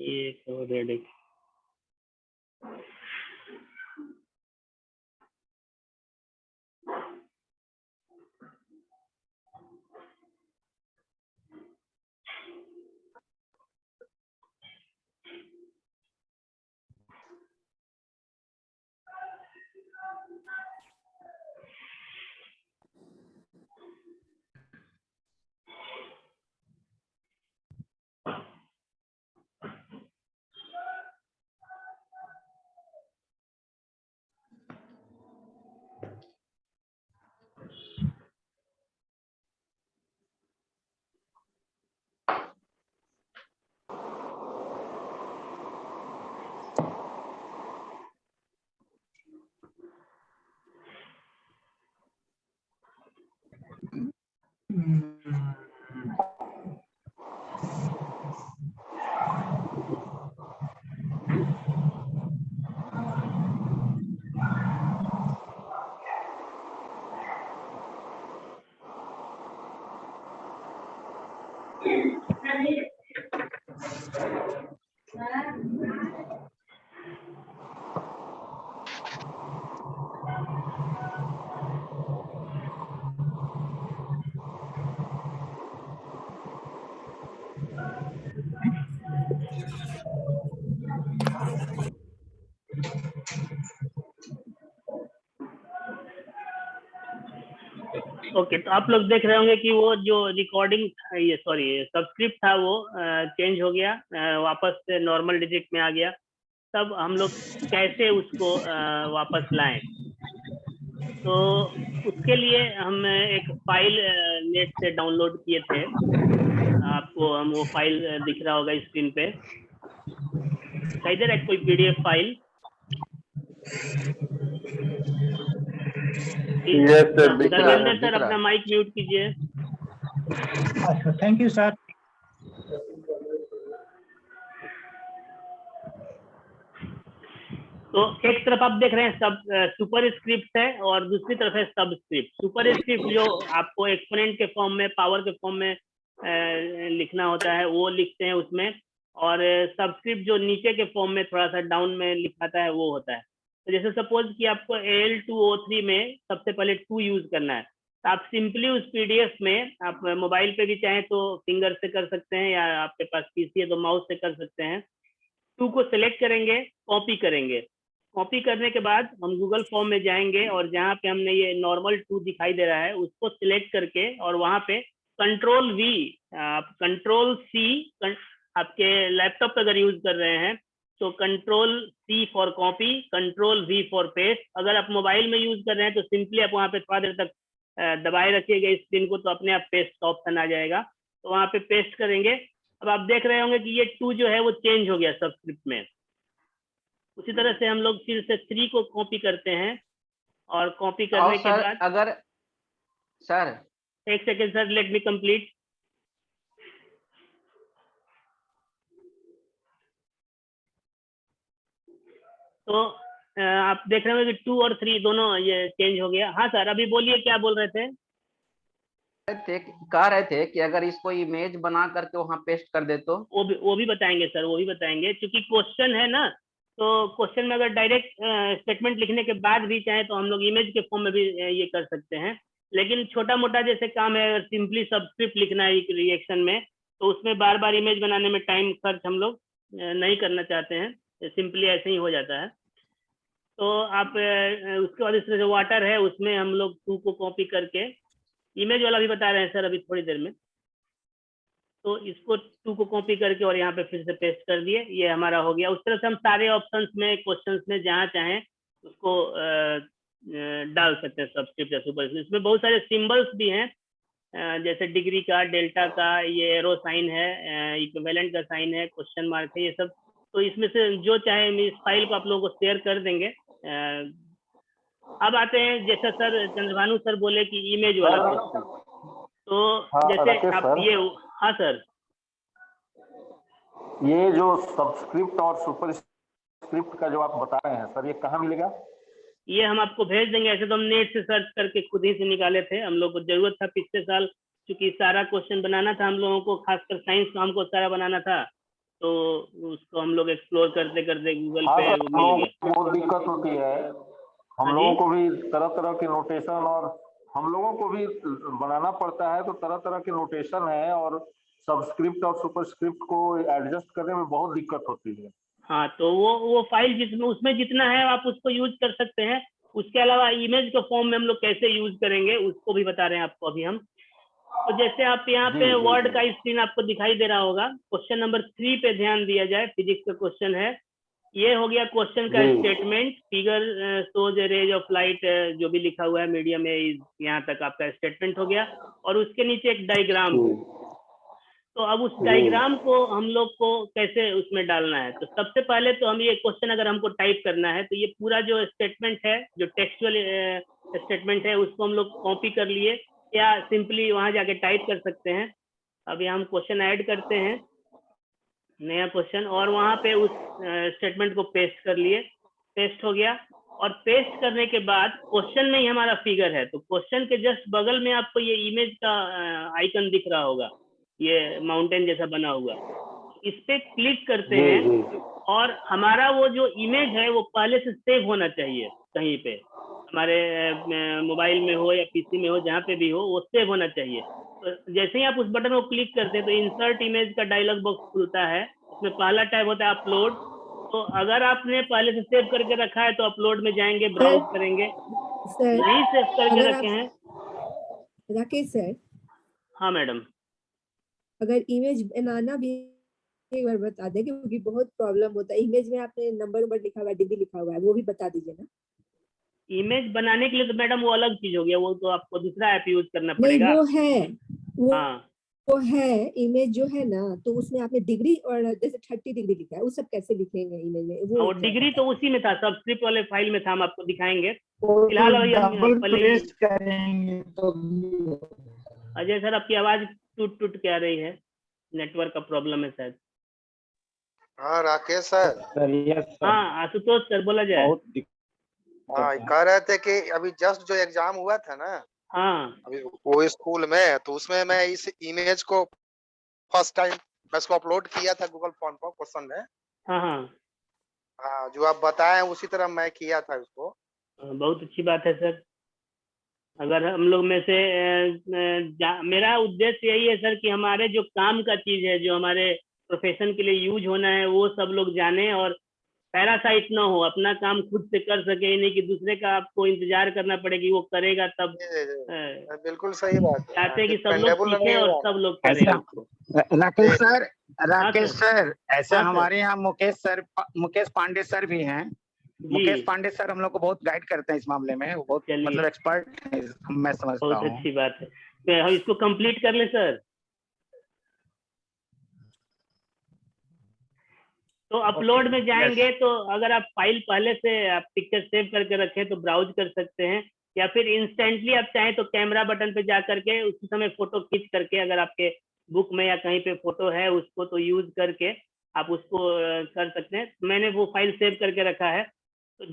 ये तो रेडिक ओके। तो आप लोग देख रहे होंगे कि वो जो रिकॉर्डिंग ये सॉरी सबस्क्रिप्ट था वो चेंज हो गया, वापस से नॉर्मल डिजिट में आ गया। तब हम लोग कैसे उसको वापस लाएं, तो उसके लिए हम एक फाइल नेट से डाउनलोड किए थे। आपको हम वो फाइल दिख रहा होगा स्क्रीन पे, दिखाई दे रहा है कोई पीडीएफ फाइल? धर्मेंद्र सर अपना माइक म्यूट कीजिए। अच्छा, थैंक यू सर। तो एक तरफ आप देख रहे हैं सब सुपर स्क्रिप्ट है और दूसरी तरफ है सब स्क्रिप्ट। सुपर स्क्रिप्ट जो आपको एक्सपोनेंट के फॉर्म में, पावर के फॉर्म में लिखना होता है वो लिखते हैं उसमें, और सबस्क्रिप्ट जो नीचे के फॉर्म में थोड़ा सा डाउन में लिखाता है वो होता है। तो जैसे सपोज कि आपको AL2O3 में सबसे पहले 2 यूज करना है, तो आप सिंपली उस पीडीएफ में, आप मोबाइल पे भी चाहें तो फिंगर से कर सकते हैं, या आपके पास पीसी है तो माउस से कर सकते हैं। 2 को सिलेक्ट करेंगे, कॉपी करेंगे। कॉपी करने के बाद हम गूगल फॉर्म में जाएंगे और जहाँ पे हमने ये नॉर्मल 2 दिखाई दे रहा है उसको सिलेक्ट करके, और वहाँ पे कंट्रोल V, कंट्रोल C, आपके लैपटॉप पर अगर यूज कर रहे हैं तो control C for copy, control V for paste. अगर आप मोबाइल में यूज कर रहे हैं तो सिंपली आप वहाँ पे थोड़ा देर तक दबाए रखिएगा स्क्रीन को, तो अपने आप पेस्ट का ऑप्शन आ जाएगा, तो वहाँ पे पेस्ट करेंगे। अब आप देख रहे होंगे कि ये 2 जो है वो चेंज हो गया सबस्क्रिप्ट में। उसी तरह से हम लोग फिर से 3 को कॉपी करते हैं, और कॉपी करने के बाद अगर सर एक second sir, let me complete. तो आप देख रहे होंगे कि 2 और 3 दोनों ये चेंज हो गया। हाँ सर, अभी बोलिए क्या बोल रहे थे? कह रहे थे कि अगर इसको इमेज बना करके वहाँ पेस्ट कर दे तो वो भी बताएंगे सर, वो भी बताएंगे, क्योंकि क्वेश्चन है ना, तो क्वेश्चन में अगर डायरेक्ट स्टेटमेंट लिखने के बाद भी चाहे तो हम लोग इमेज के फॉर्म में भी ये कर सकते हैं। लेकिन छोटा मोटा जैसे काम है, अगर सिंपली सबस्क्रिप्ट लिखना है एक रिएक्शन में, तो उसमें बार बार इमेज बनाने में टाइम खर्च हम लोग नहीं करना चाहते हैं, सिंपली ऐसे ही हो जाता है। तो आप उसके बाद इस तरह से वाटर है, उसमें हम लोग 2 को कॉपी करके, इमेज वाला भी बता रहे हैं सर अभी थोड़ी देर में, तो इसको 2 को कॉपी करके और यहाँ पे फिर से पेस्ट कर दिए, ये हमारा हो गया। उस तरह से हम सारे ऑप्शंस में, क्वेश्चंस में जहाँ चाहें उसको डाल सकते हैं सबस्क्रिप्ट या सुपर। इसमें बहुत सारे सिंबल्स भी हैं, जैसे डिग्री का, डेल्टा का, ये एरो साइन है, इक्विवेलेंट का साइन है, क्वेश्चन मार्क है, ये सब। तो इसमें से जो चाहे इस फाइल को आप लोगों को शेयर कर देंगे। अब आते हैं, जैसा सर चंद्रभानु सर बोले कि इमेज वाला क्वेश्चन, तो जैसे आप ये, हाँ सर, ये जो सबस्क्रिप्ट और सुपर स्क्रिप्ट का जो आप बता रहे हैं सर, ये कहाँ मिलेगा? ये हम आपको भेज देंगे। ऐसे तो हम नेट से सर्च करके खुद ही से निकाले थे, हम लोग को जरूरत था पिछले साल, क्योंकि सारा क्वेश्चन बनाना था हम लोगों को, खासकर साइंस का हमको सारा बनाना था, तो उसको हम लोग एक्सप्लोर करते करते गूगल हाँ पे सर, वो हम मिल लोगों गया। को बहुत दिक्कत होती है। हम हाँ लोगों जी, को भी तरह तरह के नोटेशन, और हम लोगों को भी बनाना पड़ता है, तो तरह तरह के नोटेशन है, और सबस्क्रिप्ट और सुपरस्क्रिप्ट को एडजस्ट करने में बहुत दिक्कत होती है। हाँ तो वो फाइल जिसमें उसमें जितना है आप उसको यूज कर सकते हैं। उसके अलावा इमेज के फॉर्म में हम लोग कैसे यूज करेंगे उसको भी बता रहे हैं आपको अभी हम। तो जैसे आप यहाँ जी पे जी वर्ड जी। का स्क्रीन आपको दिखाई दे रहा होगा, क्वेश्चन नंबर 3 पे ध्यान दिया जाए, फिजिक्स का क्वेश्चन है। ये हो गया क्वेश्चन का जी statement, figure shows a rays of light, जो भी लिखा हुआ है मीडियम है, यहाँ तक आपका स्टेटमेंट हो गया। और उसके नीचे एक डायग्राम है। तो अब उस डायग्राम को हम लोग को कैसे उसमें डालना है, तो सबसे पहले तो हम ये क्वेश्चन अगर हमको टाइप करना है तो ये पूरा जो स्टेटमेंट है, जो टेक्सचुअल स्टेटमेंट है, उसको हम लोग कॉपी कर लिए या सिंपली वहां जाके टाइप कर सकते हैं। अब यहाँ हम क्वेश्चन ऐड करते हैं, नया क्वेश्चन, और वहां पे उस स्टेटमेंट को पेस्ट कर लिए। पेस्ट हो गया। और पेस्ट करने के बाद क्वेश्चन में ही हमारा फिगर है, तो क्वेश्चन के जस्ट बगल में आपको ये इमेज का आइकन दिख रहा होगा, ये माउंटेन जैसा बना हुआ। इस पे क्लिक करते जी हैं जी जी। और हमारा वो जो इमेज है वो पहले से सेव होना चाहिए कहीं पे, हमारे मोबाइल में हो या पीसी में हो, जहाँ पे भी हो वो सेव होना चाहिए। तो जैसे ही आप उस बटन को क्लिक करते हैं तो इंसर्ट इमेज का डायलॉग बॉक्स खुलता है। उसमें पहला टैब होता है अपलोड। तो अगर आपने पहले से सेव करके रखा है तो अपलोड में जाएंगे, ब्राउज करेंगे। सर, नहीं सेव करके अगर रखे आप हैं, राकेश सर, हाँ मैडम, अगर इमेज बनाना भी एक बार बता दें, क्योंकि बहुत प्रॉब्लम होता है। इमेज में आपने नंबर लिखा हुआ है, डिग्री लिखा हुआ है, वो भी बता दीजिए ना। इमेज बनाने के लिए तो मैडम वो अलग चीज हो गया, वो तो आपको दूसरा ऐप यूज करना नहीं, पड़ेगा। वो है, वो हाँ, वो है इमेज जो है ना, तो उसमें आपने डिग्री और जैसे 30 डिग्री लिखा है, वो सब कैसे लिखेंगे इमेज में, वो और जरा डिग्री बता तो उसी में था, सब्सक्रिप्ट वाले फाइल में था, हम आपको दिखाएंगे। वो तो फिलहाल अभी हम डबल पहले प्रेस करेंगे तो अजय सर आपकी आवाज टूट टूट के आ रही है, नेटवर्क का प्रॉब्लम है शायद। हाँ Rakesh sir. Sir, yes sir, हाँ आशुतोष सर बोला जाए। बहुत दिक्कत हाँ है। कह रहे थे कि अभी जस्ट जो एग्जाम हुआ था ना, हाँ अभी वो स्कूल में, तो उसमें मैं इस इमेज को फर्स्ट टाइम मैं इसको अपलोड किया था गूगल फॉर्म पर क्वेश्चन में। हाँ हाँ, हाँ जो आप बताए उसी तरह मैं किया था इसको। बहुत अच्छी बात है सर। अगर हम लोग में से मेरा उद्देश्य यही है सर कि हमारे जो काम का चीज है, जो हमारे प्रोफेशन के लिए यूज होना है, वो सब लोग जाने और पैरासाइट ना हो, अपना काम खुद से कर सके, नहीं कि दूसरे का आपको इंतजार करना पड़े कि वो करेगा तब। बिल्कुल सही बात है। चाहते हैं कि सब लोग डिपेंडेबल सीखें नहीं और हुआ। सब लोग करें ऐसा उसको। राकेश जी जी। सर, हाँ राकेश सर, सर, ऐसा हाँ सर, हमारे यहाँ मुकेश पांडे सर भी हैं। मुकेश जी पांडे सर हम लोग को बहुत गाइड करते हैं इस मामले में, वो बहुत चलिए, मतलब एक्सपर्ट है, मैं समझता बहुत हूँ। अच्छी बात है। तो हम इसको कंप्लीट कर ले सर। तो अपलोड में यस, जाएंगे तो अगर आप फाइल पहले से आप पिक्चर सेव करके रखें तो ब्राउज कर सकते हैं, या फिर इंस्टेंटली आप चाहें तो कैमरा बटन पे जा करके उसी समय फोटो खींच करके, अगर आपके बुक में या कहीं पे फोटो है उसको तो यूज करके आप उसको कर सकते हैं। मैंने वो फाइल सेव करके रखा है। तो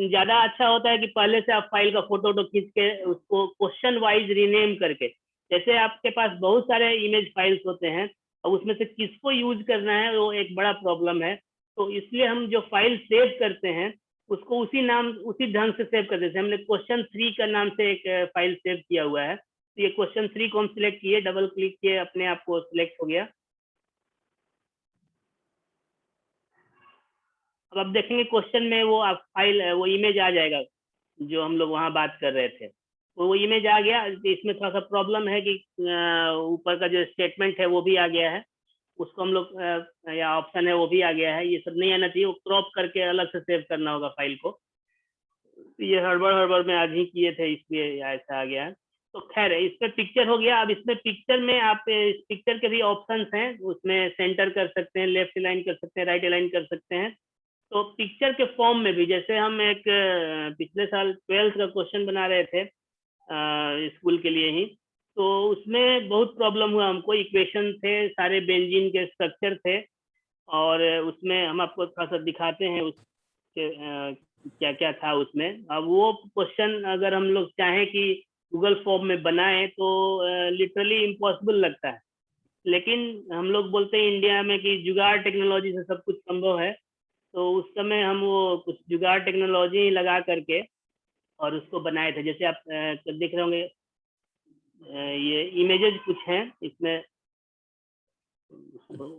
ज्यादा अच्छा होता है कि पहले से आप फाइल का फोटो खींच के उसको क्वेश्चन वाइज रीनेम करके, जैसे आपके पास बहुत सारे इमेज फाइल्स होते हैं और उसमें से किसको यूज करना है वो एक बड़ा प्रॉब्लम है। तो इसलिए हम जो फाइल सेव करते हैं उसको उसी नाम उसी ढंग से सेव कर देते हैं। हमने क्वेश्चन 3 का नाम से एक फाइल सेव किया हुआ है। तो ये क्वेश्चन 3 को हम सिलेक्ट किए, डबल क्लिक किए, अपने आप को सिलेक्ट हो गया। अब आप देखेंगे क्वेश्चन में वो आप फाइल वो इमेज आ जाएगा जो हम लोग वहाँ बात कर रहे थे, तो वो इमेज आ गया। इसमें थोड़ा सा प्रॉब्लम है कि ऊपर का जो स्टेटमेंट है वो भी आ गया है, उसको हम लोग या ऑप्शन है वो भी आ गया है। ये सब नहीं आना चाहिए, वो क्रॉप करके अलग से सेव करना होगा फाइल को। ये हड़बड़ में आज ही किए थे इसलिए ऐसा आ गया है। तो खैर इस पे पिक्चर हो गया। अब इसमें पिक्चर में आप इस पिक्चर के भी ऑप्शंस हैं, उसमें सेंटर कर सकते हैं, लेफ्ट अलाइन कर सकते हैं, राइट अलाइन कर सकते हैं। तो पिक्चर के फॉर्म में भी, जैसे हम एक पिछले साल 12th का क्वेश्चन बना रहे थे स्कूल के लिए ही, तो उसमें बहुत प्रॉब्लम हुआ हमको। इक्वेशन थे, सारे बेंजीन के स्ट्रक्चर थे, और उसमें हम आपको थोड़ा सा दिखाते हैं उसके क्या क्या था उसमें। अब वो क्वेश्चन अगर हम लोग चाहें कि गूगल फॉर्म में बनाएं तो लिटरली इम्पॉसिबल लगता है। लेकिन हम लोग बोलते हैं इंडिया में कि जुगाड़ टेक्नोलॉजी से सब कुछ संभव है, तो उस समय हम वो कुछ जुगाड़ टेक्नोलॉजी लगा करके और उसको बनाए थे। जैसे आप देख रहे होंगे, ये इमेजेस कुछ हैं इसमें,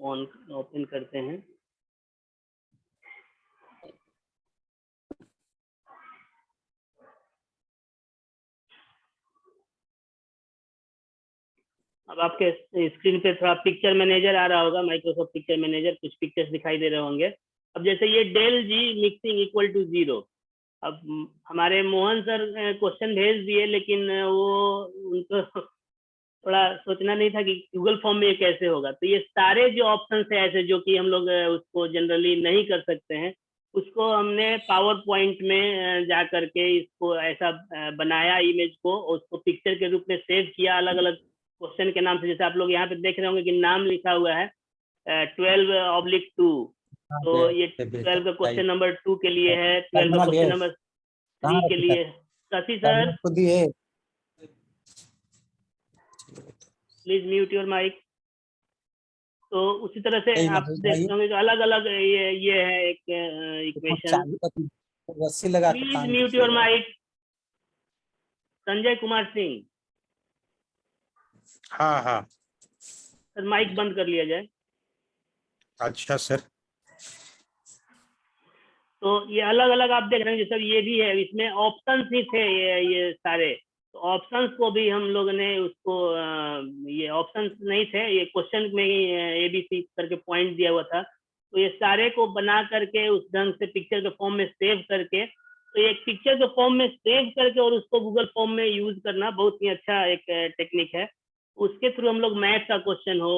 ऑन ओपन करते हैं। अब आपके स्क्रीन पे थोड़ा पिक्चर मैनेजर आ रहा होगा, माइक्रोसॉफ्ट पिक्चर मैनेजर, कुछ पिक्चर्स दिखाई दे रहे होंगे। अब जैसे ये डेल जी मिक्सिंग इक्वल टू 0, अब हमारे मोहन सर क्वेश्चन भेज दिए, लेकिन वो उनको थोड़ा सोचना नहीं था कि गूगल फॉर्म में ये कैसे होगा। तो ये सारे जो ऑप्शन है ऐसे जो कि हम लोग उसको जनरली नहीं कर सकते हैं, उसको हमने पावर पॉइंट में जा करके इसको ऐसा बनाया इमेज को, उसको पिक्चर के रूप में सेव किया अलग अलग क्वेश्चन के नाम से। जैसे आप लोग यहाँ पे देख रहे होंगे कि नाम लिखा हुआ है 12/2, तो ये 12 का क्वेश्चन नंबर 2 के लिए है, 12 का क्वेश्चन नंबर 3 के लिए। Shashi sir please mute your mic. तो उसी तरह से आप देखते होंगे कि अलग अलग ये है एक equation. Please mute your mic. Sanjay Kumar Singh, हाँ हाँ, सर माइक बंद कर लिया जाए। अच्छा सर। तो ये अलग अलग आप देख रहे हैं जैसे ये भी है, इसमें ऑप्शंस ही थे ये सारे। तो ऑप्शंस को भी हम लोग ने उसको ये ऑप्शंस नहीं थे, ये क्वेश्चन में ही ABC करके पॉइंट दिया हुआ था, तो ये सारे को बना करके उस ढंग से पिक्चर के फॉर्म में सेव करके, तो एक पिक्चर के फॉर्म में सेव करके और उसको गूगल फॉर्म में यूज करना बहुत ही अच्छा एक टेक्निक है। उसके थ्रू हम लोग मैथ का क्वेश्चन हो,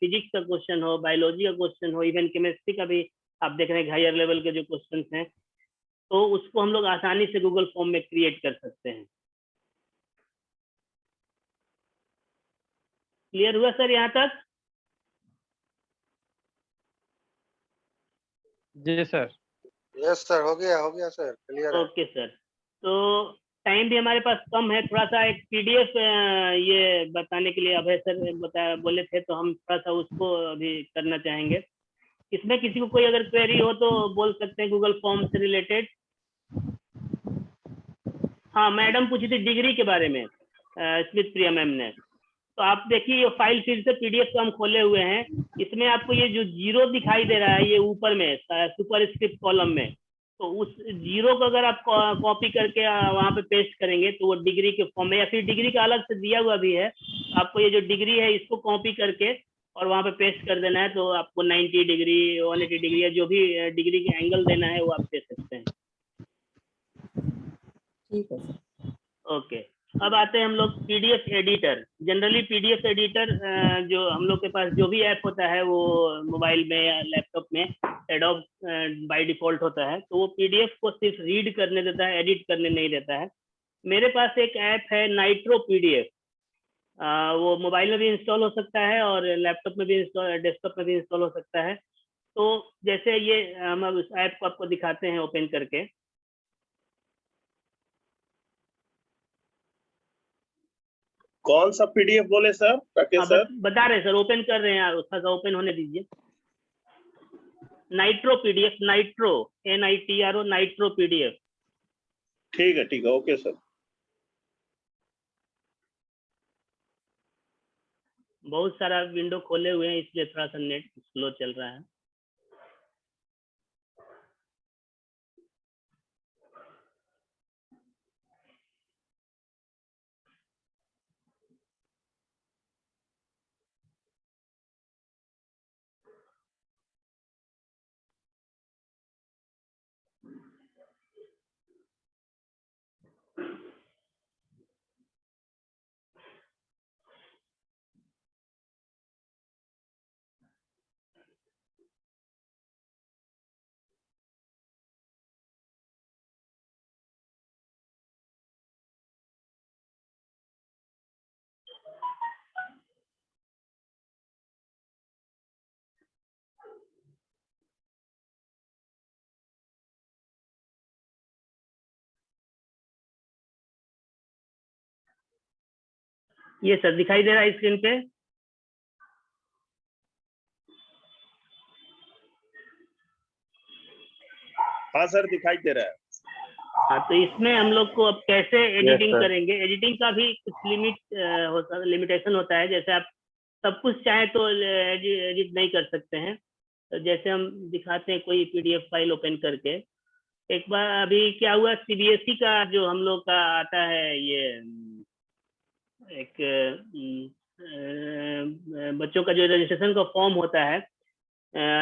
फिजिक्स का क्वेश्चन हो, बायोलॉजी का क्वेश्चन हो, इवन केमिस्ट्री का भी आप देख रहे हैं हायर लेवल के जो क्वेश्चन हैं, तो उसको हम लोग आसानी से गूगल फॉर्म में क्रिएट कर सकते हैं। क्लियर हुआ सर यहाँ तक? जी सर। यस सर, हो गया सर, क्लियर है। ओके सर, तो टाइम भी हमारे पास कम है, थोड़ा सा एक PDF ये बताने के लिए अभय सर बोले थे, तो हम थोड़ा सा उसको अभी करना चाहेंगे। इसमें किसी को कोई अगर क्वेरी हो तो बोल सकते हैं गूगल फॉर्म से रिलेटेड। हाँ, मैडम पूछी थी डिग्री के बारे में, स्मिथ प्रिया मैम ने। तो आप देखिए ये फाइल फिर से PDF को हम खोले हुए हैं, इसमें आपको ये जो 0 दिखाई दे रहा है ये ऊपर में सुपर स्क्रिप्ट कॉलम में, तो उस 0 को अगर आप कॉपी करके वहां पे पेस्ट करेंगे तो वो डिग्री के फॉर्म में, या फिर डिग्री का अलग से दिया हुआ भी है, आपको ये जो डिग्री है इसको कॉपी करके और वहां पे पेस्ट कर देना है, तो आपको 90 डिग्री 180 डिग्री या जो भी डिग्री के एंगल देना है वो आप दे सकते हैं। ठीक है सर। ओके, अब आते हैं हम लोग PDF editor. Generally PDF editor जो हम लोग के पास जो भी ऐप होता है वो मोबाइल में या लैपटॉप में एडोब बाय डिफॉल्ट होता है, तो वो PDF को सिर्फ रीड करने देता है, एडिट करने नहीं देता है। मेरे पास एक ऐप है नाइट्रो PDF, वो मोबाइल में भी इंस्टॉल हो सकता है और लैपटॉप में भी इंस्टॉल, डेस्कटॉप में भी इंस्टॉल हो सकता है। तो जैसे ये हम अब उस ऐप को आपको दिखाते हैं ओपन करके। कौन सा पीडीएफ बोले सर? राकेश सर बता रहे हैं सर, ओपन कर रहे हैं, उसका ओपन होने दीजिए। Nitro PDF, nitro NITRO, nitro PDF। ठीक है, ओके सर। बहुत सारा विंडो खोले हुए हैं इसलिए थोड़ा सा नेट स्लो चल रहा है। ये सर दिखाई दे रहा है स्क्रीन पे? हाँ सर, दिखाई दे रहा है। हाँ, तो इसमें हम लोग को अब कैसे एडिटिंग sir. करेंगे, एडिटिंग का भी कुछ लिमिटेशन होता है। जैसे आप सब कुछ चाहे तो एडिट नहीं कर सकते हैं। तो जैसे हम दिखाते हैं कोई पीडीएफ फाइल ओपन करके। एक बार अभी क्या हुआ, सीबीएसई का जो हम लोग का आता है, ये एक बच्चों का जो रजिस्ट्रेशन का फॉर्म होता है,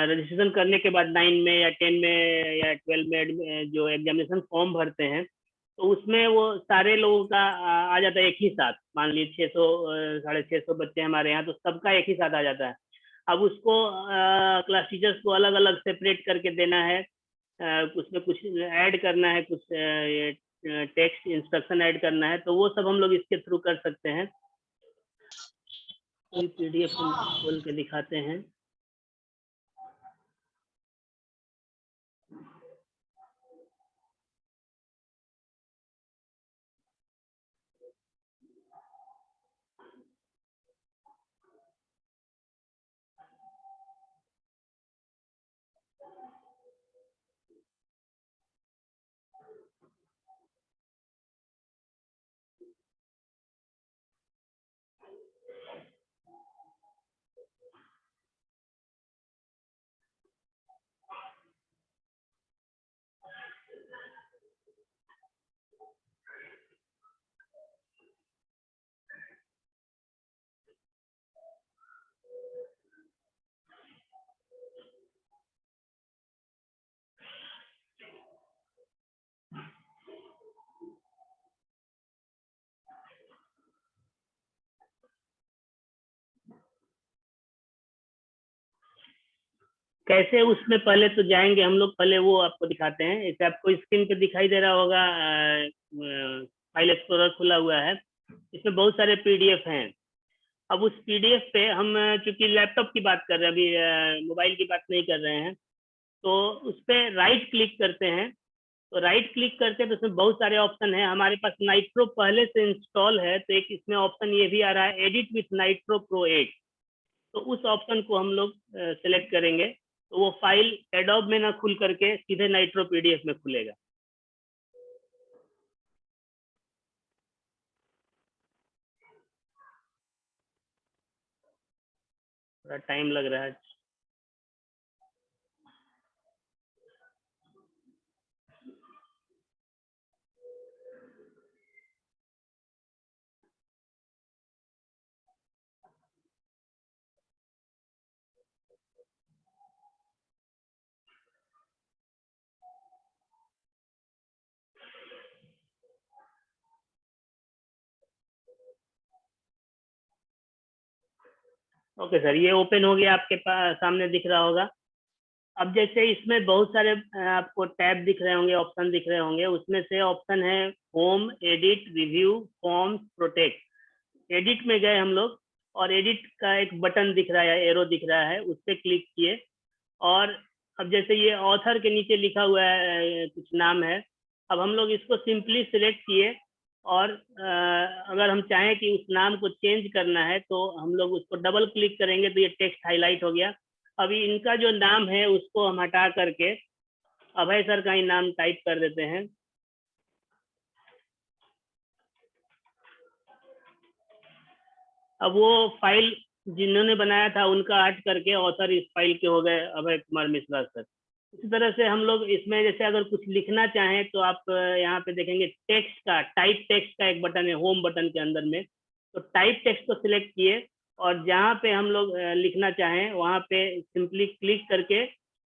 रजिस्ट्रेशन करने के बाद 9 में या 10 में या 12 में जो एग्जामिनेशन फॉर्म भरते हैं, तो उसमें वो सारे लोगों का आ जाता है एक ही साथ। मान लीजिए 600 650 बच्चे हमारे यहाँ, तो सबका एक ही साथ आ जाता है। अब उसको क्लास टीचर्स को अलग अलग सेपरेट करके देना है, उसमें कुछ ऐड करना है, कुछ टेक्स्ट इंस्ट्रक्शन ऐड करना है, तो वो सब हम लोग इसके थ्रू कर सकते हैं। कोई पीडीएफ हम खोल के दिखाते हैं। कैसे उसमें पहले तो जाएंगे हम लोग, पहले वो आपको दिखाते हैं। इसे आपको स्क्रीन पे दिखाई दे रहा होगा, फाइल एक्सप्लोरर खुला हुआ है, इसमें बहुत सारे पीडीएफ हैं। अब उस पीडीएफ पे हम, चूंकि लैपटॉप की बात कर रहे हैं अभी, मोबाइल की बात नहीं कर रहे हैं, तो उस पर राइट क्लिक करते हैं। तो राइट क्लिक करते हैं तो इसमें बहुत सारे ऑप्शन है। हमारे पास नाइट्रो पहले से इंस्टॉल है, तो एक इसमें ऑप्शन ये भी आ रहा है, एडिट विथ नाइट्रो प्रो 8। तो उस ऑप्शन को हम लोग सेलेक्ट करेंगे, तो वो फाइल एडोब में ना खुल करके सीधे नाइट्रो पीडीएफ में खुलेगा। थोड़ा टाइम लग रहा है। ओके सर, ये ओपन हो गया, आपके पास सामने दिख रहा होगा। अब जैसे इसमें बहुत सारे आपको टैब दिख रहे होंगे, ऑप्शन दिख रहे होंगे। उसमें से ऑप्शन है home, edit, review, forms, protect. Edit में गए हम लोग, और एडिट का एक बटन दिख रहा है, एरो दिख रहा है, उस पर क्लिक किए। और अब जैसे ये ऑथर के नीचे लिखा हुआ है कुछ नाम है, अब हम लोग इसको सिंपली सिलेक्ट किए, और अगर हम चाहें कि उस नाम को चेंज करना है तो हम लोग उसको डबल क्लिक करेंगे, तो ये टेक्स्ट हाईलाइट हो गया। अभी इनका जो नाम है उसको हम हटा करके अभय सर का ही नाम टाइप कर देते हैं। अब वो फाइल जिन्होंने बनाया था उनका हट करके ऑथर इस फाइल के हो गए अभय कुमार मिश्रा सर। इसी तरह से हम लोग इसमें जैसे अगर कुछ लिखना चाहें तो आप यहाँ पे देखेंगे टेक्स्ट का, टाइप टेक्स्ट का एक बटन है होम बटन के अंदर में। तो टाइप टेक्स्ट को सिलेक्ट किए, और जहाँ पे हम लोग लिखना चाहें वहाँ पे सिंपली क्लिक करके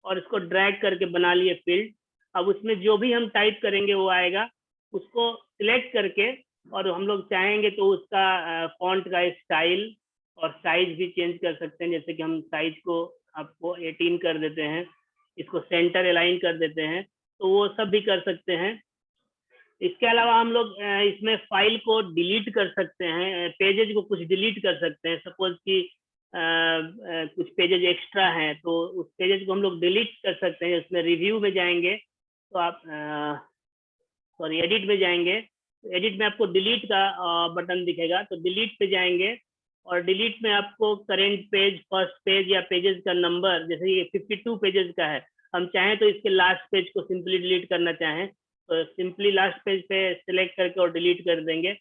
और इसको ड्रैग करके बना लिए फील्ड। अब उसमें जो भी हम टाइप करेंगे वो आएगा, उसको सिलेक्ट करके, और हम लोग चाहेंगे तो उसका फॉन्ट का स्टाइल और साइज भी चेंज कर सकते हैं। जैसे कि हम साइज को आपको 18 कर देते हैं, इसको सेंटर अलाइन कर देते हैं, तो वो सब भी कर सकते हैं। इसके अलावा हम लोग इसमें फाइल को डिलीट कर सकते हैं, पेजेज को कुछ डिलीट कर सकते हैं। सपोज कि कुछ पेजेज एक्स्ट्रा हैं तो उस पेजेज को हम लोग डिलीट कर सकते हैं। उसमें रिव्यू में जाएंगे तो आप सॉरी एडिट में जाएंगे, एडिट में आपको डिलीट का बटन दिखेगा, तो डिलीट पे जाएंगे, और डिलीट में आपको करेंट पेज, फर्स्ट पेज या पेजेस का नंबर, जैसे ये 52 पेजेस का है, हम चाहें तो इसके लास्ट पेज को सिंपली डिलीट करना चाहें तो सिंपली लास्ट पेज पे सिलेक्ट करके और डिलीट कर देंगे,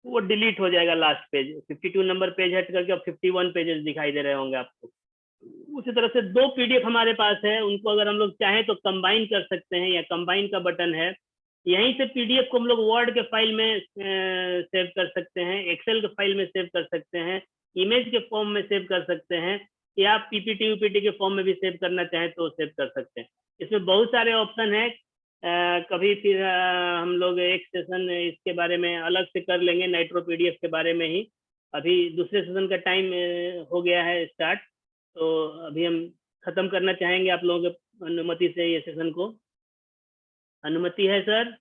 वो डिलीट हो जाएगा लास्ट पेज। 52 नंबर पेज हट करके अब 51 पेजेस दिखाई दे रहे होंगे आपको। उसी तरह से 2 PDF हमारे पास है, उनको अगर हम लोग चाहें तो कंबाइन कर सकते हैं, या कंबाइन का बटन है, यहीं से PDF को हम लोग वर्ड के फाइल में सेव कर सकते हैं, एक्सेल के फाइल में सेव कर सकते हैं, इमेज के फॉर्म में सेव कर सकते हैं, या आप PPT UPT के फॉर्म में भी सेव करना चाहें तो सेव कर सकते हैं। इसमें बहुत सारे ऑप्शन है। कभी फिर हम लोग एक सेशन इसके बारे में अलग से कर लेंगे, नाइट्रो PDF के बारे में ही। अभी दूसरे सेशन का टाइम हो गया है स्टार्ट, तो अभी हम खत्म करना चाहेंगे आप लोगों के अनुमति से ये सेशन को। अनुमति है sir?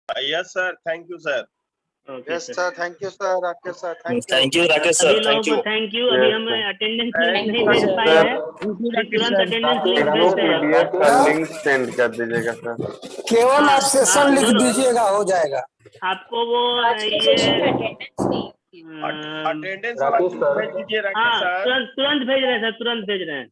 Yes, sir. Thank you, sir. Okay yes sir, sir, thank you sir, Rakesh sir, thank you. Thank you Rakesh सभी सर, लोगों थैंक को यू। Thank you. अभी हम अटेंडेंस नहीं भेज पाए हैं, तुरंत अटेंडेंस लिंक भेजते हैं। पीडीएफ का लिंक सेंड कर दीजिएगा सर। केवल हाँ, आप सेशन लिख बोलो। दीजिएगा, हो जाएगा। आपको वो ये अटेंडेंस वाला राकेश लिंक सर। भेज दीजिए हाँ, राकेश सर। तुरंत भेज रहे हैं सर, तुरंत भेज रहे हैं।